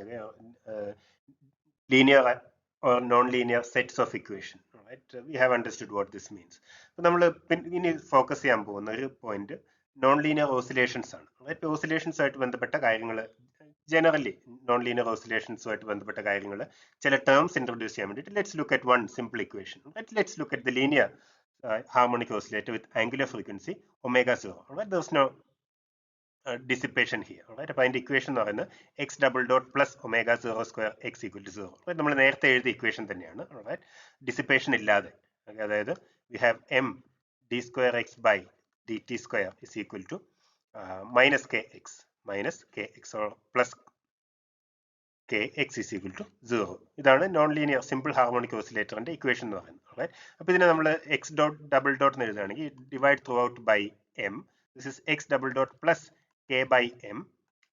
okay, linear or non-linear sets of equation. Right? We have understood what this means. അപ്പോൾ നമ്മൾ ഇനി focus ചെയ്യാൻ പോകുന്ന ഒരു പോയിന്റ് നോൺ ലീനിയർ ഓസിലേഷൻസ് ആണ്. റൈറ്റ്? ഓസിലേഷൻസുമായിട്ട് ബന്ധപ്പെട്ട കാര്യങ്ങൾ, ജനറലി നോൺ ലീനിയർ ഓസിലേഷൻസുമായിട്ട് ബന്ധപ്പെട്ട കാര്യങ്ങൾ, ചില ടേംസ് ഇൻട്രൊഡ്യൂസ് ചെയ്യാൻ വേണ്ടിയിട്ട് let's look at one simple equation. Let's look at the linear harmonic oscillator with angular frequency omega 0. Right? There's no dissipation here. Right? അപ്പോൾ അതിന്റെ ഇക്വേഷൻ എന്ന് പറയുന്നത് X double dot plus omega 0 square X equal to 0. നമ്മൾ നേരത്തെ എഴുതിയ equation തന്നെയാണ്. Right? Dissipation ഇല്ലാതെ, അതായത് we have M D square X by D T square is equal to minus K X or plus K X is equal to 0. ഇതാണ് non linear simple harmonic ഓസിലേറ്ററിന്റെ equation എന്ന് പറയുന്നത്. Right? അപ്പോൾ ഇതിനെ നമ്മൾ X dot double dot എന്ന് എഴുതുകയാണെങ്കിൽ divide throughout by M. This is X double dot plus k by m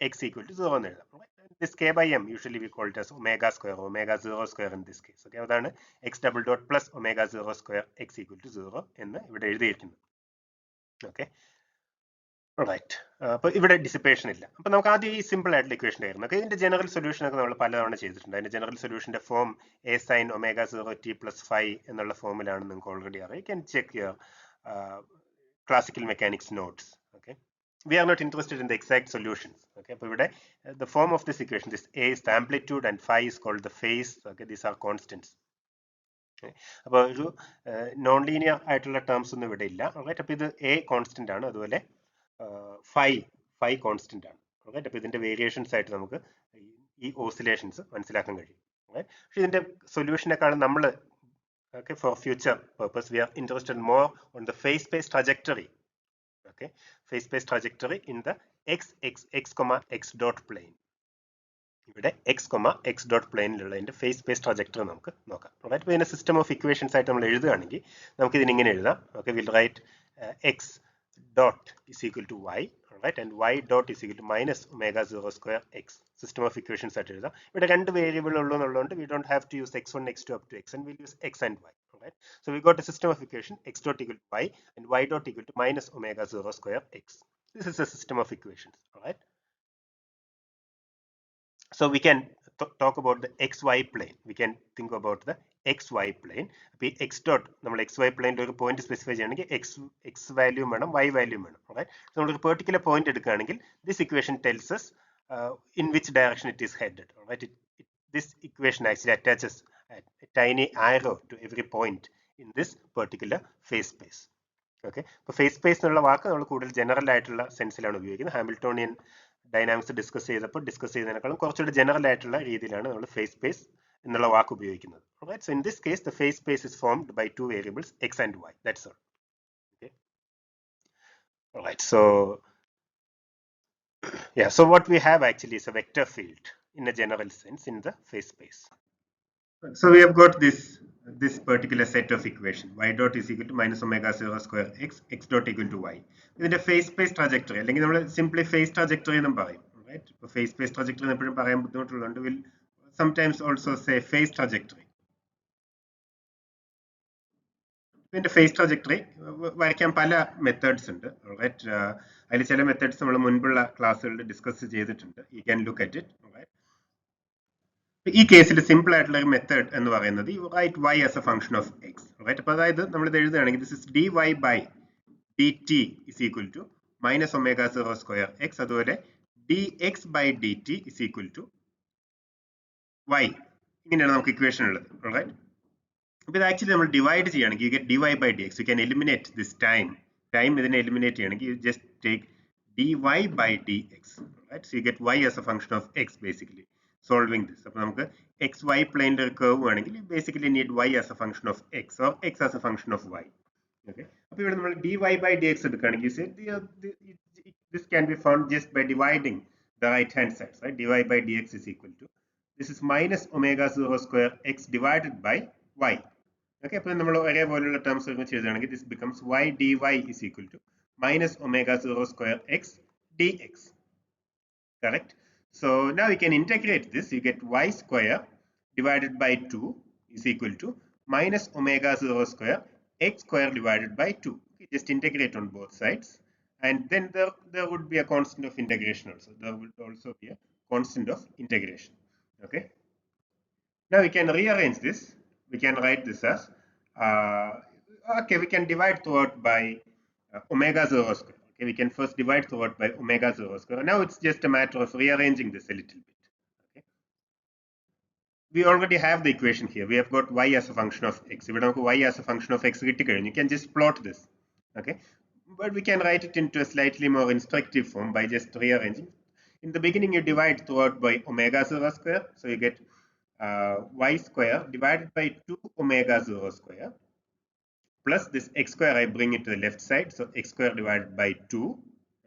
x equal to 0 എന്ന് എഴുതാം. This k by m usually we call it as omega square, omega 0 square in this case. Okay, അതാണ് x double dot plus omega 0 square x equal to 0 എന്ന് ഇവിടെ എഴുതിയിരിക്കുന്നത്. Okay, right. അപ്പോൾ ഇവിടെ dissipation ഇല്ല. അപ്പോൾ നമുക്ക് ആദ്യം ഈ സിമ്പിൾ ആയിട്ടുള്ള ഇക്വേഷൻ ആയിരുന്നു. ഓക്കെ, ഇതിന്റെ ജനറൽ സൊല്യൂഷൻ ഒക്കെ നമ്മൾ പലതവണ ചെയ്തിട്ടുണ്ട്. അതിന്റെ ജനറൽ സൊല്യൂഷന്റെ form A sine omega 0 T plus 5 എന്നുള്ള ഫോമിലാണ് നിങ്ങൾക്ക് ഓൾറെഡി അറിയാം. You can check your classical mechanics notes. Okay, we are not interested in the exact solutions. Okay, but the form of this equation, this a is the amplitude and phi is called the phase. Okay, these are constants. Okay, അപ്പോൾ ഒരു non linear ആയിട്ടുള്ള terms ഒന്നും ഇവിടെ ഇല്ല. Right? അപ്പോൾ ഇത് A constant ആണ്, അതുപോലെ ഫൈ കോൺസ്റ്റന്റ് ആണ്. റൈറ്റ്? അപ്പോൾ ഇതിന്റെ വേരിയേഷൻസ് ആയിട്ട് നമുക്ക് ഈ ഓസിലേഷൻസ് മനസ്സിലാക്കാൻ കഴിയും. പക്ഷെ ഇതിന്റെ സൊല്യൂഷനേക്കാളും നമ്മൾ, okay, for future purpose we are interested more on the phase space trajectory. Okay, phase space trajectory in the x comma x dot plane. ഇവിടെ x comma x dot പ്ലെയിനിലുള്ള ഇതിന്റെ ഫേസ് സ്പേസ് ട്രജക്ടറി നമുക്ക് നോക്കാം. Right? അപ്പോൾ ഇതിന്റെ system of equations ആയിട്ട് നമ്മൾ എഴുതുകയാണെങ്കിൽ നമുക്ക് ഇതിന് ഇങ്ങനെ എഴുതാം. Okay, will write x dot is equal to y, right, and y dot is equal to minus omega 0 square x. System of equations ആയിട്ട് എഴുതാം. ഇവിടെ രണ്ട് വേരിയബിൾ ഉള്ളതുകൊണ്ട് we don't have to use x1 x2 up to x, and we'll use x and y. Right? So we got a system of equation x dot equal to y and y dot equal to minus omega 0 square x. This is a system of equations. All right? So we can talk about the xy plane. We can think about the xy plane. അപ്പോൾ ഈ x dot നമ്മൾ xy പ്ലെയിനിൽ ഒരു point specify ചെയ്യണമെങ്കിൽ x value വേണം, y value വേണം. Right? നമ്മൾ ഒരു പെർട്ടിക്കുലർ പോയിന്റ് എടുക്കുകയാണെങ്കിൽ this equation tells us in which direction it is headed. Right? This equation actually attaches a tiny arrow to every point in this particular phase space. Okay, അപ്പോൾ face space എന്നുള്ള വാക്ക് നമ്മൾ കൂടുതൽ general ആയിട്ടുള്ള സെൻസിലാണ് ഉപയോഗിക്കുന്നത്. Hamiltonian dynamics discuss ചെയ്തതിനേക്കാളും കുറച്ചുകൂടി general ആയിട്ടുള്ള രീതിയിലാണ് നമ്മൾ ഫേസ് സ്പേസ് എന്നുള്ള വാക്ക് ഉപയോഗിക്കുന്നത്. Right? So in this case the phase space is formed by two variables x and y. That's all. Okay. All right. So yeah, so what we have actually is a vector field in a general sense in the phase space. So we have got this particular set of equation, y dot is equal to minus omega 0 square x dot equal to y. ഇതിന്റെ face space trajectory, അല്ലെങ്കിൽ നമ്മൾ simply face trajectory എന്നും പറയും. Right? ഇപ്പോൾ face space trajectory എപ്പോഴും പറയാൻ ബുദ്ധിമുട്ടുള്ളതുകൊണ്ട് will sometimes also say phase trajectory. ഇതിന്റെ ഫേസ് ട്രജക്ടറി വരയ്ക്കാൻ പല മെത്തേഡ്സ് ഉണ്ട്. റൈറ്റ്? അതിൽ ചില മെത്തേഡ്സ് നമ്മൾ മുൻപുള്ള ക്ലാസ്സുകളിൽ ഡിസ്കസ് ചെയ്തിട്ടുണ്ട്. You can look at it. Right? ഈ കേസിൽ സിമ്പിൾ ആയിട്ടുള്ള ഒരു മെത്തേഡ് എന്ന് പറയുന്നത് you write y as a function of x. Right? അപ്പോൾ അതായത് നമ്മൾ ഇത് എഴുതുകയാണെങ്കിൽ this is dy by dt is equal to minus omega 0 square x, അതുപോലെ dx by dt is equal to y. ഇങ്ങനെയാണ് നമുക്ക് ഇക്വേഷൻ ഉള്ളത്. റൈറ്റ്? അപ്പോൾ ഇത് ആക്ച്വലി നമ്മൾ ഡിവൈഡ് ചെയ്യുകയാണെങ്കിൽ you get dy by dx. You can eliminate this time ഇതിനെ eliminate ചെയ്യുകയാണെങ്കിൽ you just take dy by dx. Right? So you get y as a function of x basically solving this. അപ്പോൾ നമുക്ക് X Y പ്ലെയിനിൽ ഒരു curve ആണെങ്കിൽ basically need y as a function of x or x as a function of y. Okay, അപ്പോൾ ഇവിടെ നമ്മൾ dy by dx എടുക്കുകയാണെങ്കിൽ this can be found just by dividing the right hand sides. Right? dy by dx is equal to this is minus omega 0 square x divided by y. Okay, അപ്പോൾ നമ്മൾ ഒരേപോലെയുള്ള terms ഒരുമിച്ച് എഴുതുകയാണെങ്കിൽ this becomes y dy is equal to minus omega 0 square x dx. Correct? So now you can integrate this. You get y square divided by 2 is equal to minus omega 0 square x square divided by 2. Okay, just integrate on both sides, and then there would be a constant of integration also. There would also be a constant of integration. Okay. Now we can rearrange this. We can write this as okay. We can divide throughout by omega 0 square. Okay, we can first divide throughout by omega 0 square. Now it's just a matter of rearranging this a little bit. Okay. We already have the equation here. We have got y as a function of x. If we don't y as a function of x, you can just plot this. Okay, but we can write it into a slightly more instructive form by just rearranging. In the beginning, you divide throughout by omega 0 square, so you get y square divided by 2 omega 0 square plus this x square, I bring it to the left side, so x square divided by 2,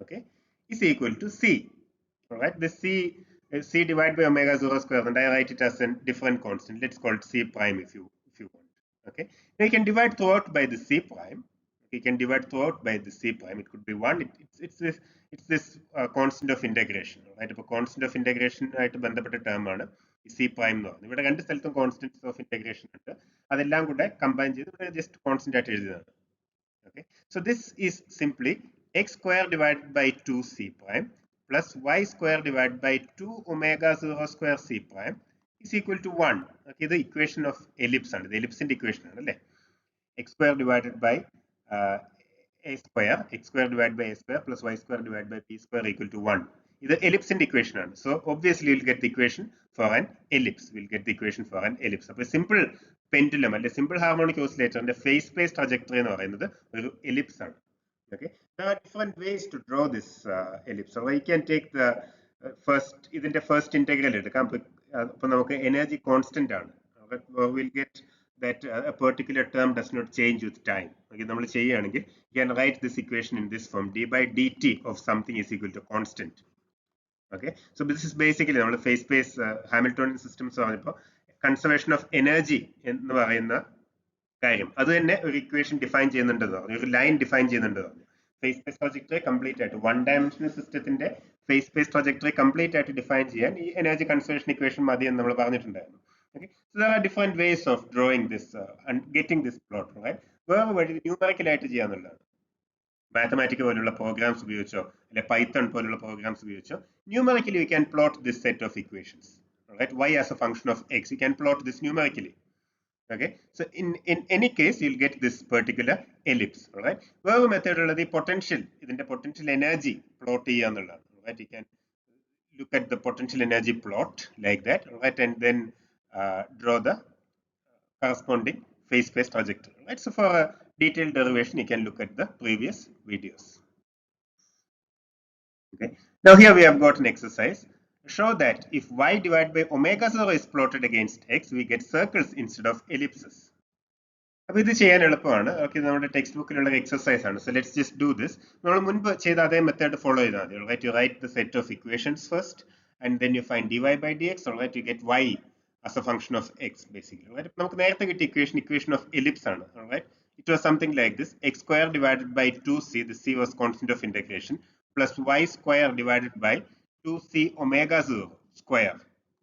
okay, is equal to c. All right, this c divided by omega 0 square, and I write it as a different constant. Let's call it c prime if you want. Okay, now you can divide throughout by the c prime. You can divide throughout by the c prime. It could be 1. It's this constant of integration. Right, അപ്പോൾ constant of integration ആയിട്ട് ബന്ധപ്പെട്ട term ആണ് C prime എന്ന് പറയുന്നത്. ഇവിടെ രണ്ട് സ്ഥലത്തും constants of integration ഉണ്ട്. അതെല്ലാം കൂടെ കമ്പൈൻ ചെയ്ത് ഇവിടെ ജസ്റ്റ് കോൺസ്റ്റന്റ് ആയിട്ട് എഴുതുന്നതാണ്. Okay, so this is simply x square divided by 2c prime plus y square divided by 2 omega 0 square c prime is equal to 1. Okay, the equation of ellipse ആണ്. The ellipse equation ആണ് അല്ലേ? X square divided by a square, x square divided by a square plus y square divided by b square equal to 1. ഇത് ellipse equation ആണ്. So obviously you'll get the equation for an ellipse. We'll get the equation for an ellipse. അപ്പോൾ simple pendulum അല്ലെ simple harmonic oscillatorന്റെ phase space trajectory എന്ന് പറയുന്നത് ഒരു ellipse ആണ്. Okay, there are different ways to draw this ellipse. So you can take the ഇതിന്റെ first integral എടുക്കാം. അപ്പോൾ നമുക്ക് energy constant ആണ്. We'll get that a particular term does not change with time. Okay, നമ്മൾ ചെയ്യുകയാണെങ്കിൽ you can write this equation in this form: d by dt of something is equal to constant. Okay, so this is basically നമ്മൾ phase space Hamiltonian systems പറഞ്ഞപ്പോൾ conservation of energy എന്ന് പറയുന്ന കാര്യം അത് തന്നെ ഒരു ഇക്വേഷൻ ഡിഫൈൻ ചെയ്യുന്നുണ്ടെന്ന് പറഞ്ഞു, ഒരു ലൈൻ ഡിഫൈൻ ചെയ്യുന്നുണ്ടെന്ന് പറഞ്ഞു. ഫേസ് സ്പേസ് ട്രജക്ടറി കംപ്ലീറ്റ് ആയിട്ട് വൺ ഡയമെൻഷണൽ സിസ്റ്റത്തിന്റെ ഫേസ് സ്പേസ് ട്രജക്ടറി കംപ്ലീറ്റ് ആയിട്ട് ഡിഫൈൻ ചെയ്യാൻ ഈ എനർജി കൺസർവേഷൻ ഇക്വേഷൻ മതി എന്ന് നമ്മൾ പറഞ്ഞിട്ടുണ്ടായിരുന്നു. Okay, so there are different ways of drawing this and getting this plot, right? വേറെ വഴി ന്യൂമറിക്കൽ ആയിട്ട് ചെയ്യാന്നുള്ളതാണ്. മാത്തമാറ്റിക് പോലുള്ള പ്രോഗ്രാംസ് ഉപയോഗിച്ചോ അല്ലെ പൈത്തൺ പോലുള്ള പ്രോഗ്രാംസ് ഉപയോഗിച്ചോ numerically you can plot this set of equations. Right, y as a function of x, you can plot this numerically. Okay, so in any case you'll get this particular ellipse. All right, വേറെ method ഉള്ളത് ഈ potential, ഇതിന്റെ potential energy plot ചെയ്യുക എന്നുള്ളതാണ്. Right, you can look at the potential energy plot like that. Right, and then draw the corresponding phase space trajectory. Right, so for a detailed derivation you can look at the previous videos. Okay, now here we have got an exercise. Show that if y divided by omega 0 is plotted against x, we get circles instead of ellipses. അപ്പോൾ ഇത് ചെയ്യാൻ എളുപ്പമാണ്. Okay, നമ്മുടെ text ബുക്കിലുള്ള exercise ആണ്. So let's just do this. നമ്മൾ മുൻപ് ചെയ്ത അതേ മെത്തേഡ് ഫോളോ ചെയ്താൽ മതി. Right, you write the set of equations first and then you find dy by dx. Right, you get y as a function of x basically. Right, നമുക്ക് നേരത്തെ കിട്ടിയ equation of ellipse ആണ്. Right, it was something like this: x square divided by 2c, the c was constant of integration, plus y square divided by 2c omega 0 square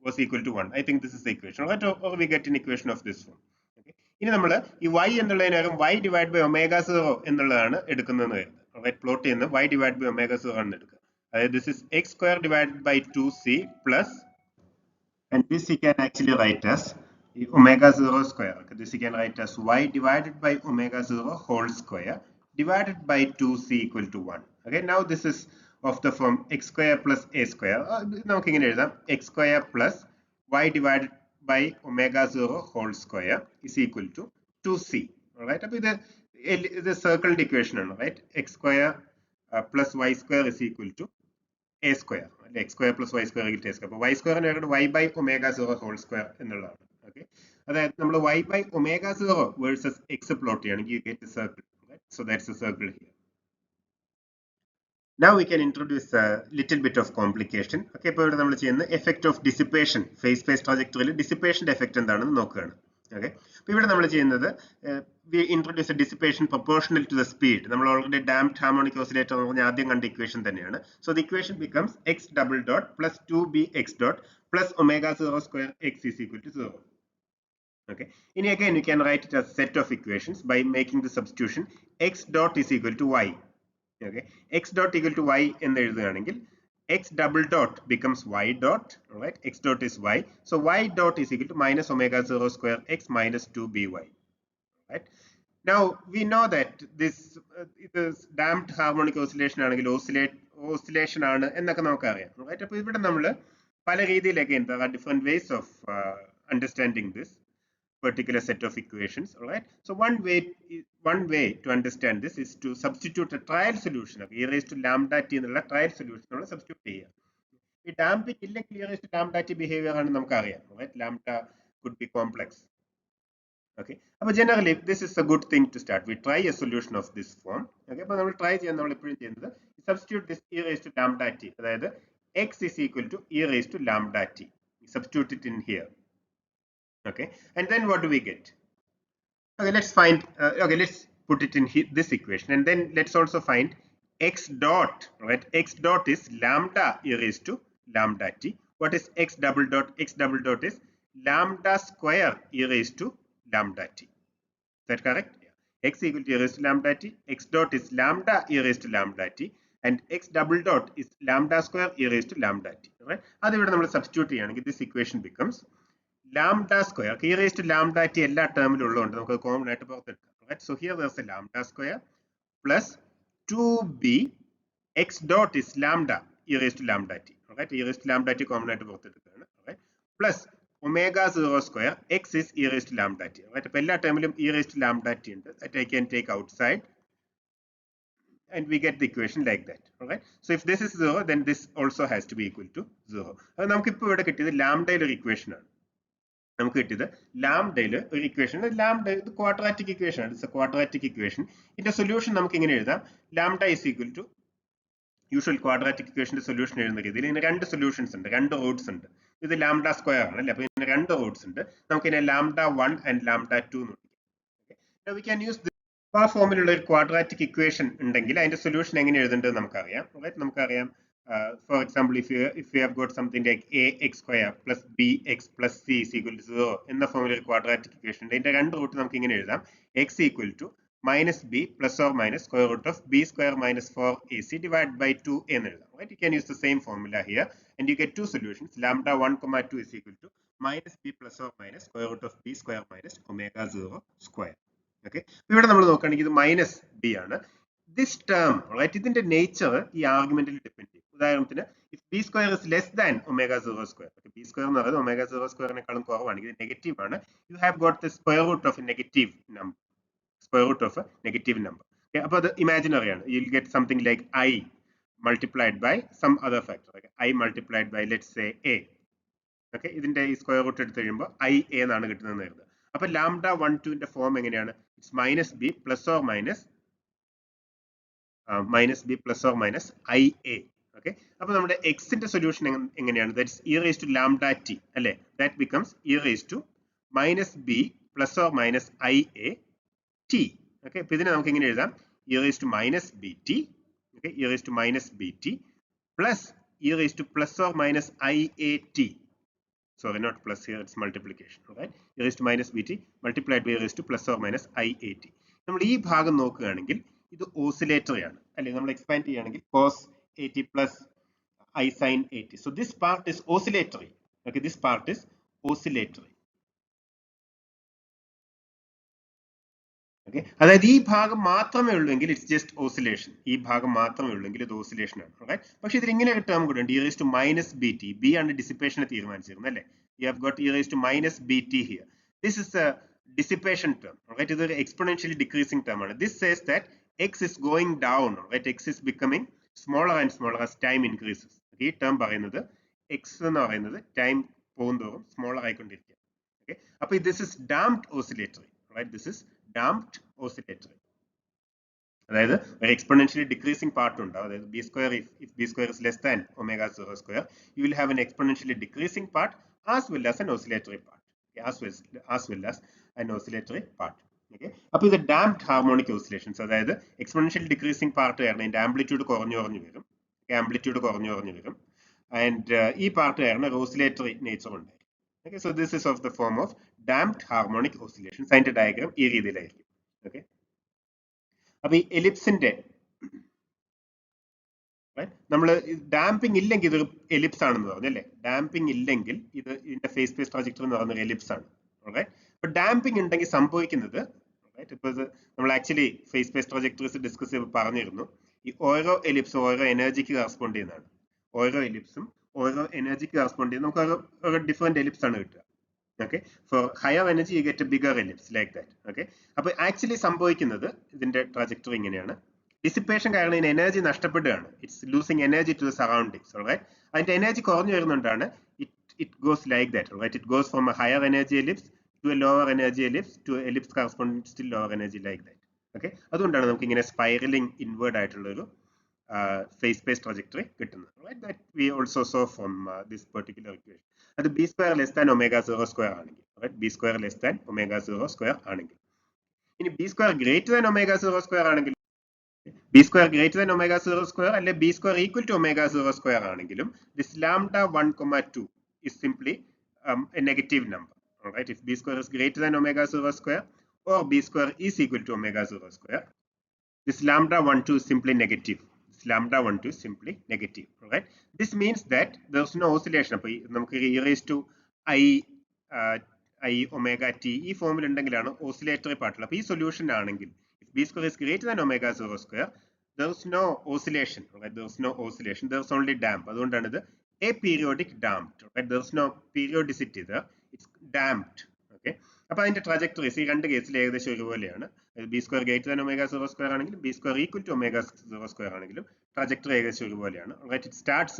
was equal to 1. I think this is the equation, right? Or we get an equation of this form. Okay, ഇനി നമ്മൾ ഈ y എന്നുള്ളതിനകം y divided by omega 0 എന്നുള്ളതാണ് എടുക്കുന്നതെന്ന് കരുതുക. Right, plot ചെയ്യുന്നത് y divided by omega 0 ആണ് എടുക്കുക. അതായത് this is x square divided by 2c plus, and this you can actually write as omega 0 square. Okay, this you can write as y divided by omega 0 whole square divided by 2c equal to 1. Okay, now this is of the form x square plus a square. നമുക്ക് ഇങ്ങനെ എഴുതാം: x square plus y divided by omega 0 whole square is equal to 2c. Alright, അപ്പോൾ ഇത് സർക്കിളിന്റെ equation ആണ്. Right, x square plus y square is equal to a square. x square plus y square equal to a square. അപ്പോൾ y square y by omega 0 whole square എന്നുള്ളതാണ്. Okay, അതായത് നമ്മൾ y by omega 0 versus x plot ചെയ്യണമെങ്കിൽ you get a circle. Right, so that's a circle here. Now we can introduce a little bit of complication. Okay, ഇപ്പോൾ ഇവിടെ നമ്മൾ ചെയ്യുന്ന effect of dissipation, phase space trajectory dissipation effect എന്താണെന്ന് നോക്കുകയാണ്. Okay, അപ്പോൾ ഇവിടെ നമ്മൾ ചെയ്യുന്നത് we introduce a dissipation proportional to the speed. നമ്മൾ already damped harmonic oscillator എന്ന് പറഞ്ഞ ആദ്യം കണ്ട equation തന്നെയാണ്. So the equation becomes x double dot plus 2bx dot plus omega 0 square x is equal to 0. Okay, ഇനി again you can write it as a set of equations by making the substitution x dot is equal to y. Okay, x dot equal to y എന്ന് എഴുതുകയാണെങ്കിൽ x double dot becomes y dot, right? X dot is y. So y dot is equal to minus omega 0 square x minus 2by, right? Now we know that this is damped harmonic oscillation ആണെങ്കിൽ oscillation ആണ് എന്നൊക്കെ നമുക്കറിയാം, right? അപ്പോൾ ഇവിടെ നമ്മൾ പല രീതിയിൽ, again there are different ways of understanding this particular set of equations, all right? So one way to understand this is to substitute a trial solution of e raised to lambda t എന്നുള്ള trial solution നമ്മൾ substitute ചെയ്യുക. ഈ damping ഇല്ലെങ്കിൽ e raised to lambda t behavior ആണ് നമുക്കറിയാം, right? Lambda could be complex. Okay, but generally this is a good thing to start. We try a solution of this form. Okay, but we will try to substitute this e raised to lambda t. That is, x is equal to e raised to lambda t. We substitute it in here. Okay, and then what do we get? Okay, let's find. Okay, let's put it in this equation, and then let's also find x dot. Right, x dot is lambda e raised to lambda t. What is x double dot? X double dot is lambda square e raised to lambda t. Is that correct? Yeah. X equal to e raised to lambda t. X dot is lambda e raised to lambda t, and x double dot is lambda square e raised to lambda t. Right? That's where we substitute here. This equation becomes lambda square. E raised to lambda t all term common. Right? So here there's a lambda square plus 2b x dot is lambda e raised to lambda t. Right? E raised to lambda t common. Right? Plus omega 0 square x is e raised to lambda t. Right? All term e raised to lambda t that I can take outside, and we get the equation like that. Alright. So if this is 0, then this also has to be equal to 0. Now നമുക്ക് ഇപ്പോൾ ഇവിടെ കിട്ടിയത് ലാംഡയിൽ ഒരു equation ആണ്. നമുക്ക് കിട്ടിയത് ലാംഡയിൽ ഒരു ഇക്വേഷൻ. ലാംഡ ഇത് ക്വാഡ്രാറ്റിക് ഇക്വേഷൻ ആണ്. It's a quadratic equation. ഇതിന്റെ സൊല്യൂഷൻ നമുക്ക് ഇങ്ങനെ എഴുതാം. Lambda is equal to usual quadratic ഇക്വേഷന്റെ സൊല്യൂഷൻ എഴുതുന്ന രീതിയിൽ ഇതിന് രണ്ട് സൊല്യൂഷൻസ് ഉണ്ട്, രണ്ട് റൂട്ട്സ് ഉണ്ട്. ഇത് ലാംഡ സ്ക്വയർ ആണ് അല്ലേ? അപ്പോൾ ഇതിന് രണ്ട് റൂട്ട്സ് ഉണ്ട്. നമുക്ക് ഇതിനെ ലാംഡ 1 ആൻഡ് ലാംഡ 2 എന്ന് വിളിക്കാം. Now we can use this. ആ ഫോമിലുള്ള ഒരു ക്വാഡ്രാറ്റിക് ഇക്വേഷൻ ഉണ്ടെങ്കിൽ അതിന്റെ സൊല്യൂഷൻ എങ്ങനെ എഴുതേണ്ടത് നമുക്കറിയാം. നമുക്കറിയാം, for example, if you have got something like ax square plus bx plus c is equal to 0 എന്ന ഫോമിൽ ഒരു ക്വാഡ്രാറ്റിക് ഇക്വേഷൻ ഉണ്ട്. ഇതിന്റെ രണ്ട് റൂട്ട് നമുക്ക് ഇങ്ങനെ എഴുതാം. x equal to minus b plus or minus square root of b square minus 4ac divided by 2 എന്ന് എഴുതാം. Right? You can use the same formula here and you get two solutions. Lambda 1, 2 is equal to minus b plus or minus square root of b square minus omega 0 square. Okay, ഇവിടെ നമ്മൾ നോക്കുകയാണെങ്കിൽ ഇത് minus B ആണ്. This term, right, ഇതിന്റെ nature ഈ ആർഗ്യുമെന്റിൽ depend ചെയ്യും. ഉദാഹരണത്തിന് if B square is less than omega 0 square, B square എന്ന് പറയുന്നത് ഒമേഗ 0 സ്ക്വയറിനേക്കാളും കുറവാണെങ്കിൽ ഇത് നെഗറ്റീവ് ആണ്. You have got the square root of a negative number, square root of a negative number. അപ്പോൾ അത് ഇമാജിനറി ആണ്. You will get something like I multiplied by some other factor, I multiplied by let's say A. Okay, ഇതിന്റെ ഈ square root എടുത്ത് കഴിയുമ്പോൾ I A എന്നാണ് കിട്ടുന്നതെന്ന് കരുതുക. അപ്പൊ ലാംഡ 1, 2ന്റെ ഫോം എങ്ങനെയാണ്? It's minus B plus or minus I A. Okay, അപ്പൊ നമ്മുടെ എക്സിന്റെ സൊല്യൂഷൻ എങ്ങനെയാണ്? That is e raise to lambda T അല്ലെ? That becomes e raise to minus B plus or minus I A T. Okay, അപ്പൊ ഇതിനെ നമുക്ക് എങ്ങനെ എഴുതാം? E raise to minus B T. Okay, e raise to minus B T plus e raise to plus or minus I A T. Sorry, not plus here, it's multiplication. Right? E raised to minus bt multiplied by e raised to plus or minus iat. നമ്മൾ ഈ ഭാഗം നോക്കുകയാണെങ്കിൽ ഇത് oscillatory ആണ് അല്ലെ? നമ്മൾ expand ചെയ്യുകയാണെങ്കിൽ cos 80 plus I sin 80. So this part is oscillatory. Okay, this part is oscillatory. Okay, അതായത് ഈ ഭാഗം മാത്രമേ ഉള്ളൂവെങ്കിൽ ഇറ്റ്സ് ജസ്റ്റ് ഓസിലേഷൻ. ഈ ഭാഗം മാത്രമേ ഉള്ളൂവെങ്കിൽ ഇത് ഓസിലേഷൻ ആണ്. റൈറ്റ്, പക്ഷെ ഇതിൽ ഇങ്ങനെ ഒരു ടേം കൂടെ ഉണ്ട്, E raise to minus B T. B ആണ് ഡിസിപ്പേഷനെ തീരുമാനിച്ചിരുന്നത് അല്ലേ? You have got E raise to minus B T here. This is a dissipation term. Right, ഇതൊരു എക്സ്പോണൻഷ്യലി ഡിക്രീസിംഗ് ടേം ആണ്. This says that X is going down. Right, X is becoming smaller and smaller as time increases. ഈ term പറയുന്നത് X എന്ന് പറയുന്നത് time പോകുന്തോറും smaller ആയിക്കൊണ്ടിരിക്കുക. Okay, അപ്പൊ this is damped oscillatory. Right, this is damped oscillatory. അതായത് ഒരു exponentially decreasing part ഉണ്ടാവും. അതായത് B square, if B square is less than omega 0 square, you will have an exponentially decreasing part as well as an oscillatory part. As well as an oscillatory part. Okay, അപ്പോൾ ഇത് damped harmonic oscillations. അതായത് exponential decreasing part കാരണം ഇതിന്റെ amplitude കുറഞ്ഞു വരും. Amplitude കുറഞ്ഞു വരും. And ഈ പാർട്ട് കാരണം ഓസിലേറ്ററി നേച്ചർ ഉണ്ടായിരിക്കും. Okay, so this is of the form of damped harmonic oscillations. അതിന്റെ ഡയഗ്രാം ഈ രീതിയിലായിരിക്കും. ഓക്കെ, അപ്പൊ ഈ എലിപ്സിന്റെ നമ്മൾ ഡാമ്പിംഗ് ഇല്ലെങ്കിൽ ഇതൊരു എലിപ്സ് ആണെന്ന് പറഞ്ഞല്ലേ. ഡാമ്പിംഗ് ഇല്ലെങ്കിൽ ഇതിന്റെ ഫേസ് സ്പേസ് ട്രാജക്ടറി എന്ന് പറയുന്നത് എലിപ്സ് ആണ്. അപ്പൊ ഡാമ്പിംഗ് ഉണ്ടെങ്കിൽ സംഭവിക്കുന്നത് ഇപ്പൊ ഇത് നമ്മൾ actually face space trajectories discuss ചെയ്ത് പറഞ്ഞിരുന്നു. ഈ ഓരോ എലിപ്സും ഓരോ എനർജിക്ക് കറസ്പോണ്ട് ചെയ്യുന്നതാണ്. ഓരോ എലിപ്സും ഓരോ എനർജിക്ക് കറസ്പോണ്ട് ചെയ്യുന്ന നമുക്ക് ഓരോ ഡിഫറെന്റ് എലിപ്സ് ആണ് കിട്ടുക. Okay, for higher energy you get a bigger ellipse like that. Okay, അപ്പൊ ആക്ച്വലി സംഭവിക്കുന്നത് ഇതിന്റെ ട്രാജക്ടറി ഇങ്ങനെയാണ്. ഡിസിപ്പേഷൻ കാരണം ഇതിന് എനർജി നഷ്ടപ്പെടുകയാണ്. It's losing energy to the surroundings. Alright, അതിന്റെ എനർജി കുറഞ്ഞു വരുന്നുണ്ടാണ്. It goes like that. Alright, it goes from a higher energy ellipse to a lower energy ellipse to ellipse corresponding still lower energy like that. Okay, അതുകൊണ്ടാണ് നമുക്ക് ഇങ്ങനെ spiralling inward ആയിട്ടുള്ള ഒരു face space trajectory കിട്ടുന്നത്. That we also saw from this particular equation. അത് b square less than omega 0 square ആണെങ്കിൽ, b square less than omega 0 square ആണെങ്കിൽ. ഇനി b square greater than omega 0 square ആണെങ്കിൽ, b square greater than omega 0 square അല്ലെ b square equal to omega 0 square ആണെങ്കിലും this lambda 1,2 is simply a negative number. Alright, if b square is greater than omega 0 square or b square is equal to omega 0 square, this lambda 1,2 is simply negative. This lambda 1,2 is simply negative. Alright, this means that there's no oscillation. അപ്പോൾ നമുക്ക് e raised to i omega t ഈ ഫോമിൽ ഉണ്ടെങ്കിലാണ് oscillatory പാർട്ടുള്ള. അപ്പോൾ ഈ solution ആണെങ്കിൽ if b square is greater than omega 0 square, there's no oscillation. Right, there's no oscillation, there's only damp. അതുകൊണ്ടാണ് ഇത് aperiodic damped. Right, there's no periodicity there, it's damped. Okay, അപ്പോൾ അതിന്റെ trajectories ഈ രണ്ട് കേസിൽ ഏകദേശം ഒരുപോലെയാണ്. B square greater than omega 0 square ആണെങ്കിലും B square equal to omega 0 square ആണെങ്കിലും ട്രാജക്ടറി ഏകദേശം ഒരുപോലെയാണ്. Alright, it starts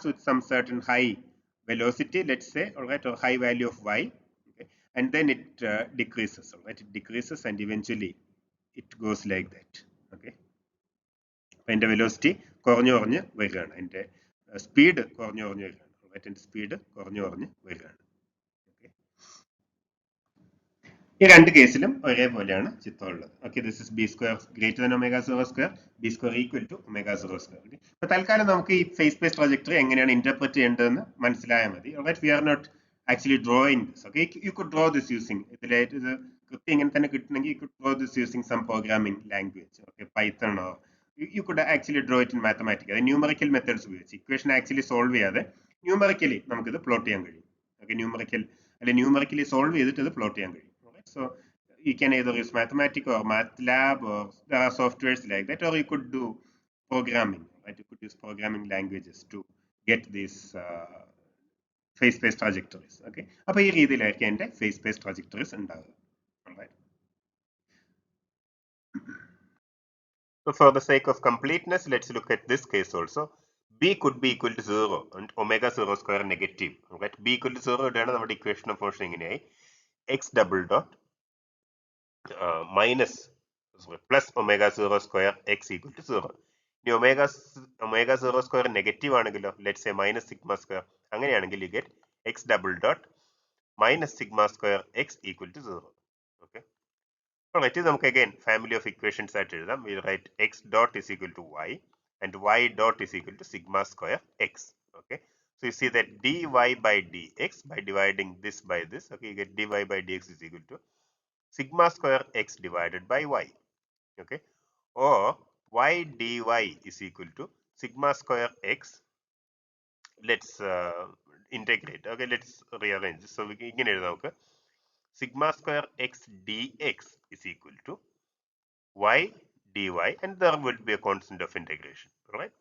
with some certain high velocity, let's say, alright, or high value of y, okay, and then it decreases. Alright, it decreases and eventually it goes like that. Okay, അതിന്റെ velocity കുറഞ്ഞു കുറഞ്ഞ് വരികയാണ്, അതിന്റെ speed കുറഞ്ഞു കുറഞ്ഞ് വരികയാണ്. Alright, അതിന്റെ speed കുറഞ്ഞു കുറഞ്ഞ് വരികയാണ്. ഈ രണ്ട് കേസിലും ഒരേപോലെയാണ് ചിത്രമുള്ളത്. Okay, this is B square greater than omega 0 square, B square equal to omega 0 square. അപ്പോൾ തൽക്കാലം നമുക്ക് ഈ ഫേസ് സ്പേസ് ട്രജക്ടറി എങ്ങനെയാണ് ഇന്റർപ്രറ്റ് ചെയ്യേണ്ടതെന്ന് മനസ്സിലായാൽ മതി. Alright, we are not actually drawing this. Okay, you could draw this using ഇതിലായിട്ട് ഇത് കൃത്യം ഇങ്ങനെ തന്നെ കിട്ടണമെങ്കിൽ you could draw this using some programming language. Okay, Python or you could actually draw it in mathematics. അതായത് numerical methods ഉപയോഗിച്ച് equation actually solve ചെയ്യാതെ numerically നമുക്കിത് പ്ലോട്ട് ചെയ്യാൻ കഴിയും. ഓക്കെ, ന്യൂമറിക്കലി സോൾവ് ചെയ്തിട്ട് ഇത് പ്ലോട്ട് ചെയ്യാൻ കഴിയും. So you can either use Mathematica or MATLAB, or there are softwares like that, or you could do programming. Right, you could use programming languages to get these phase space trajectories. Okay, അപ്പോൾ ഈ രീതിയിലായിരിക്കും എൻ്റെ phase space trajectories ഉണ്ടാവുക. Alright. So for the sake of completeness, let's look at this case also. B could be equal to 0 and omega 0 square negative. Alright, B equal to 0 ഇതാണ് നമ്മുടെ equation of motion ഇങ്ങനെയായി. x double dot minus plus omega 0 square x equal to 0. ഇനി omega 0 square negative ആണെങ്കിലോ, let's say minus sigma square, അങ്ങനെയാണെങ്കിൽ you get x double dot minus sigma square x equal to 0. Okay, alright, ഇത് നമുക്ക് again family of equations ആയിട്ട് എഴുതാം. We write x dot is equal to y and y dot is equal to sigma square x. Okay, so you see that dy by dx, by dividing this by this, okay, you get dy by dx is equal to sigma square x divided by y. Okay, or y dy is equal to sigma square x. Let's integrate. Okay, let's rearrange. So we can എഴുതാം നമുക്ക് sigma square x dx is equal to y dy, and there will be a constant of integration. Right,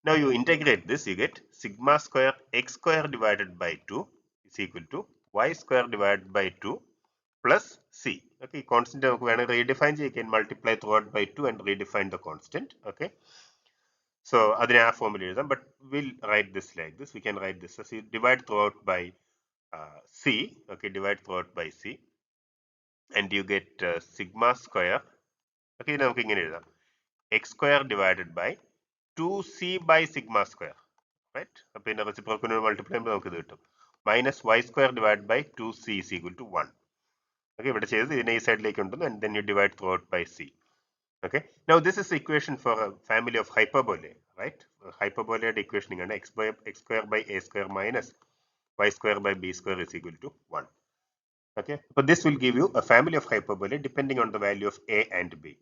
now you integrate this, you get sigma square x square divided by 2 is equal to y square divided by 2 plus c. Okay, constant നമുക്ക് വേണമെങ്കിൽ redefine ചെയ്യാം. You can multiply throughout by 2 and redefine the constant. Okay, so അതിനെ ആ ഫോമിൽ എഴുതാം, but we'll write this like this. We can write this as you divide throughout by c. Okay, divide throughout by c and you get sigma square. Okay, നമുക്ക് ഇങ്ങനെ എഴുതാം x square divided by 2c by sigma square. Right, അപ്പോൾ ഇതിന്റെ reciprocal multiply ചെയ്യുമ്പോൾ നമുക്ക് ഇത് കിട്ടും minus y square divided by 2c is equal to 1. Okay, ഇവിടെ ചെയ്തത് ഇതിനെ ഈ സൈഡിലേക്ക് കൊണ്ടുവന്നു and then you divide throughout by c. Okay, now this is the equation for a family of hyperbolae. Right, hyperbolaയുടെ equation ആണ് x square by a square minus y square by b square is equal to 1. Okay, but this will give you a family of hyperbolae depending on the value of a and b.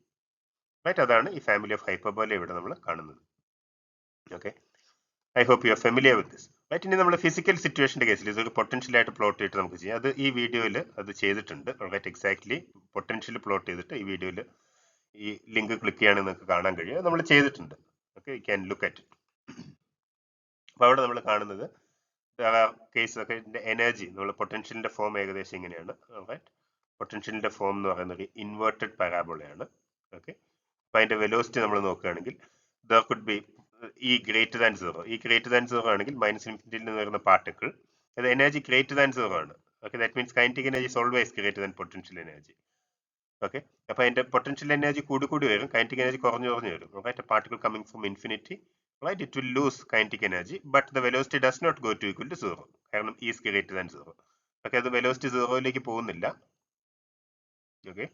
Right, അതാണ് ഈ family of hyperbolae ഇവിടെ നമ്മൾ കാണുന്നത്. Okay, I hope you are familiar with this. Right, ഇനി നമ്മൾ physical സിറ്റുവേഷൻ്റെ കേസിൽ ഇതൊരു പൊട്ടൻഷ്യലായിട്ട് plot ചെയ്തിട്ട് നമുക്ക് ചെയ്യാം. അത് ഈ വീഡിയോയിൽ അത് ചെയ്തിട്ടുണ്ട്. റൈറ്റ്, എക്സാക്ട്ലി പൊട്ടൻഷ്യൽ പ്ലോട്ട് ചെയ്തിട്ട് ഈ വീഡിയോയിൽ ഈ ലിങ്ക് ക്ലിക്ക് ചെയ്യുകയാണെങ്കിൽ നിങ്ങൾക്ക് കാണാൻ കഴിയും. നമ്മൾ ചെയ്തിട്ടുണ്ട്. Okay, U can look at it. അപ്പോൾ അവിടെ നമ്മൾ കാണുന്നത് കേസ് ഒക്കെ എനർജി, നമ്മൾ പൊട്ടൻഷ്യലിന്റെ ഫോം ഏകദേശം ഇങ്ങനെയാണ്. റൈറ്റ്, പൊട്ടൻഷ്യലിന്റെ ഫോം എന്ന് പറയുന്നത് ഇൻവേർട്ടഡ് പാരാബോളയാണ്. ഓക്കെ, അപ്പോൾ അതിന്റെ വെലോസിറ്റി നമ്മൾ നോക്കുകയാണെങ്കിൽ ദർ കുഡ് ബി ഈ ഗ്രേറ്റർ ദാൻ സീറോ. ഈ ഗ്രേറ്റർ ദാൻ സീറോ ആണെങ്കിൽ മൈനസ് ഇൻഫിനിറ്റിയിൽ നിന്ന് വരുന്ന പാർട്ടിക്കിൾ, അത് എനർജി ഗ്രേറ്റർ ദാൻ സീറോ ആണ്. Okay, that means kinetic energy is always greater than potential energy. Okay, അപ്പോൾ അതിന്റെ പൊട്ടൻഷ്യൽ എനർജി കൂടി വരും, കൈനറ്റിക് എനർജി കുറഞ്ഞു വരും. Right, particle coming from infinity, right, it will lose kinetic energy, but the velocity does not go to equal to 0 കാരണം is greater than 0. okay, അത് velocity 0യിലേക്ക് പോകുന്നില്ല. okay,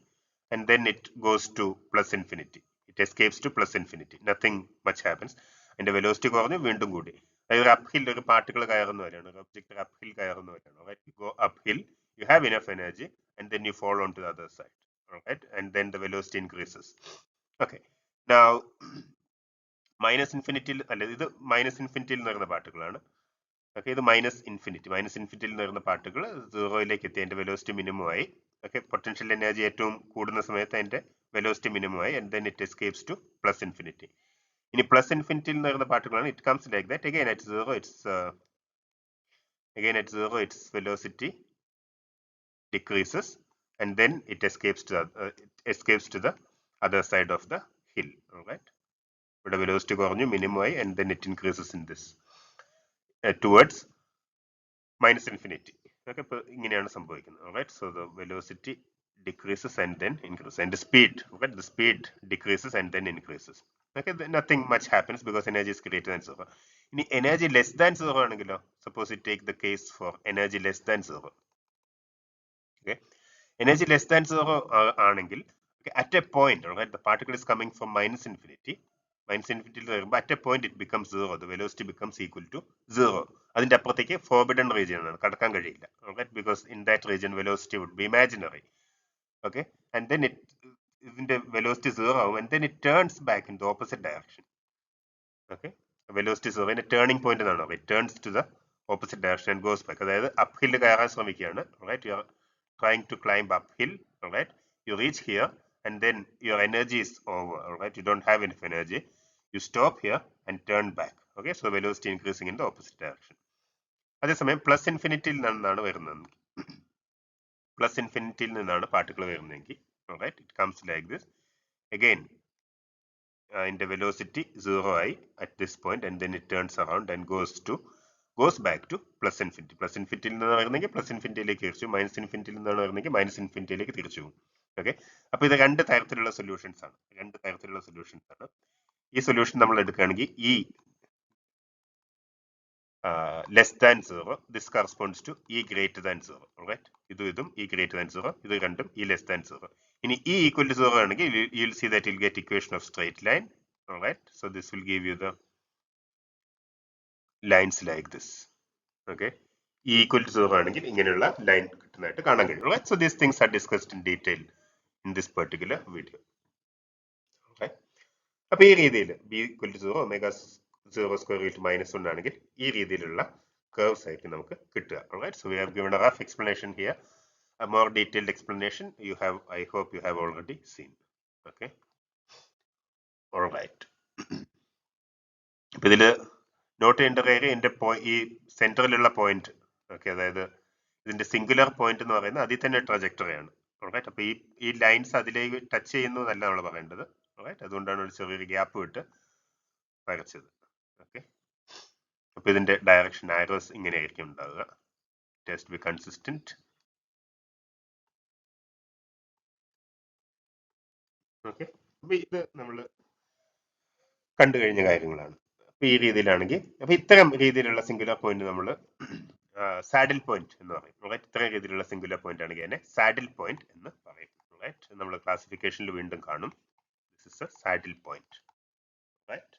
and then it goes to plus infinity, it escapes to plus infinity, nothing much happens. അതിന്റെ velocity കുറഞ്ഞു വീണ്ടും കൂടി. അതായത് uphill ഒരു particle കയറുന്ന വരെയാണ്, ഒരു ഒബ്ജക്റ്റ് uphill കയറുന്ന വരെയാണ്. right, you go uphill, you have enough energy and then you fall on to the other side. right, and then the velocity increases. okay, now minus ഇൻഫിനിറ്റിയിൽ അല്ല, ഇത് മൈനസ് ഇൻഫിനിറ്റിയിൽ നിന്ന് വരുന്ന പാർട്ടിക്കിളാണ്. ഓക്കെ, ഇത് മൈനസ് ഇൻഫിനിറ്റിയിൽ നിന്ന് വരുന്ന പാർട്ടിക്കിൾ സീറോയിലേക്ക് എത്തി, അതിന്റെ വെലോസിറ്റി മിനിമം ആയി. ഓക്കെ, പൊട്ടൻഷ്യൽ എനർജി ഏറ്റവും കൂടുന്ന സമയത്ത് അതിന്റെ വെലോസിറ്റി മിനിമം ആയി, and then it escapes to plus infinity. ഇനി പ്ലസ് ഇൻഫിനിറ്റിയിൽ നിന്ന് വരുന്ന പാർട്ടിക്കിളാണ്, it comes like that. Again at zero its velocity decreases and then it escapes to the other side of the hill. All right, ഇവിടെ velocity കുറഞ്ഞു minimum ആയി, and then it increases in this towards minus infinity. okay, അപ്പോൾ ഇങ്ങനെയാണ് സംഭവിക്കുന്നത്. all right, so the velocity decreases and then increases, and the speed, right, the speed decreases and then increases. okay, nothing much happens because energy is greater than 0. ഇനി energy less than 0 ആണെങ്കിലോ, suppose you take the case for energy less than 0. okay, energy less than 0 ആണെങ്കിൽ, at a point, all right, the particle is coming from minus infinity വരുമ്പോൾ at a point it becomes 0, the velocity becomes equal to 0. അതിന്റെ അപ്പുറത്തേക്ക് forbidden region ആണ്, കടക്കാൻ കഴിയില്ല. all right, because in that region velocity would be imaginary. okay, and then ഇതിന്റെ velocity 0 ആവും, and then it turns back in the opposite direction. okay, velocity 0 ന്റെ turning point എന്നാണ്, it turns to the opposite direction and goes back. അതായത് uphill കയറാൻ ശ്രമിക്കുകയാണ്. right, you are trying to climb uphill. all right, you reach here and then your energy is over. all right, you don't have enough energy, you stop here and turn back. okay, so velocity increasing in the opposite direction. അതേസമയം plus ഇൻഫിനിറ്റിയിൽ നിന്നാണ് വരുന്നത്, plus ഇൻഫിനിറ്റിയിൽ നിന്നാണ് particle വരുന്നതെങ്കിൽ, all right, it comes like this. again in the velocity 0 ആയി at this point, and then it turns around and goes back to plus infinity. Plus ഇൻഫിനിറ്റിയിൽ നിന്നാണ് വരുന്നെങ്കിൽ പ്ലസ് ഇൻഫിനിറ്റിയിലേക്ക് തിരിച്ചു, മൈനസ് ഇൻഫിനിറ്റിയിൽ നിന്നാണ് വരുന്നെങ്കിൽ മൈനസ് ഇൻഫിനിറ്റിയിലേക്ക് തിരിച്ചു പോകും. ഓക്കെ, അപ്പൊ ഇത് രണ്ട് തരത്തിലുള്ള സൊല്യൂഷൻസ് ആണ്. ഈ സൊല്യൂഷൻ നമ്മൾ എടുക്കുകയാണെങ്കിൽ ഈ less than 0, this corresponds to ഈ ഗ്രേറ്റർ ദാൻ 0. റൈറ്റ്, ഇതും ഈ ഗ്രേറ്റർ ദാൻ 0, ഇത് രണ്ടും ഈ ലെസ് ദാൻ 0. ഇനി ഈ ഈക്വൽ ടു 0 ആണെങ്കിൽ you will see that you will get equation of straight line. Right, so this will give you the lines like this. Okay, ഈ equal to 0 ആണെങ്കിൽ ഇങ്ങനെയുള്ള ലൈൻ കിട്ടുന്നതായിട്ട് കാണാൻ കഴിയും. Right, so these things are discussed in detail in this particular video. അപ്പൊ ഈ രീതിയിൽ B equal to 0 omega 0 square root minus 1 ആണെങ്കിൽ ഈ രീതിയിലുള്ള കർവ്സ് ആയിരിക്കും നമുക്ക് കിട്ടുക. alright, so we have given a rough explanation here. A more detailed explanation I hope you have already seen. okay, alright. ഇപ്പൊ ഇതില് നോട്ട് ചെയ്യേണ്ട കാര്യം എന്റെ ഈ സെന്ററിലുള്ള പോയിന്റ്, ഓക്കെ, അതായത് ഇതിന്റെ സിംഗുലർ പോയിന്റ് എന്ന് പറയുന്നത് അതിൽ തന്നെ ട്രജക്ടറി ആണ്. alright, അപ്പൊ ഈ ലൈൻസ് അതിലേക്ക് ടച്ച് ചെയ്യുന്നതല്ല നമ്മൾ പറയേണ്ടത്. alright, അതുകൊണ്ടാണ് ഒരു ചെറിയൊരു ഗ്യാപ്പ് വിട്ട് വരച്ചത്. ഓക്കെ, അപ്പൊ ഇതിന്റെ ഡയറക്ഷൻ ആരോസ് ഇങ്ങനെയായിരിക്കും ഉണ്ടാവുക. Test B consistent. ഓക്കെ, അപ്പൊ ഇത് നമ്മൾ കണ്ടു കഴിഞ്ഞ കാര്യങ്ങളാണ്. അപ്പൊ ഈ രീതിയിലാണെങ്കിൽ, അപ്പൊ ഇത്തരം രീതിയിലുള്ള സിംഗുലർ പോയിന്റ് നമ്മൾ സാഡിൽ പോയിന്റ് എന്ന് പറയും. റൈറ്റ്, ഇത്തരം രീതിയിലുള്ള സിംഗുലർ പോയിന്റ് ആണെങ്കിൽ അതിനെ സാഡിൽ പോയിന്റ് എന്ന് പറയും. റൈറ്റ്, നമ്മൾ ക്ലാസിഫിക്കേഷനിൽ വീണ്ടും കാണും. This is a saddle point. Right.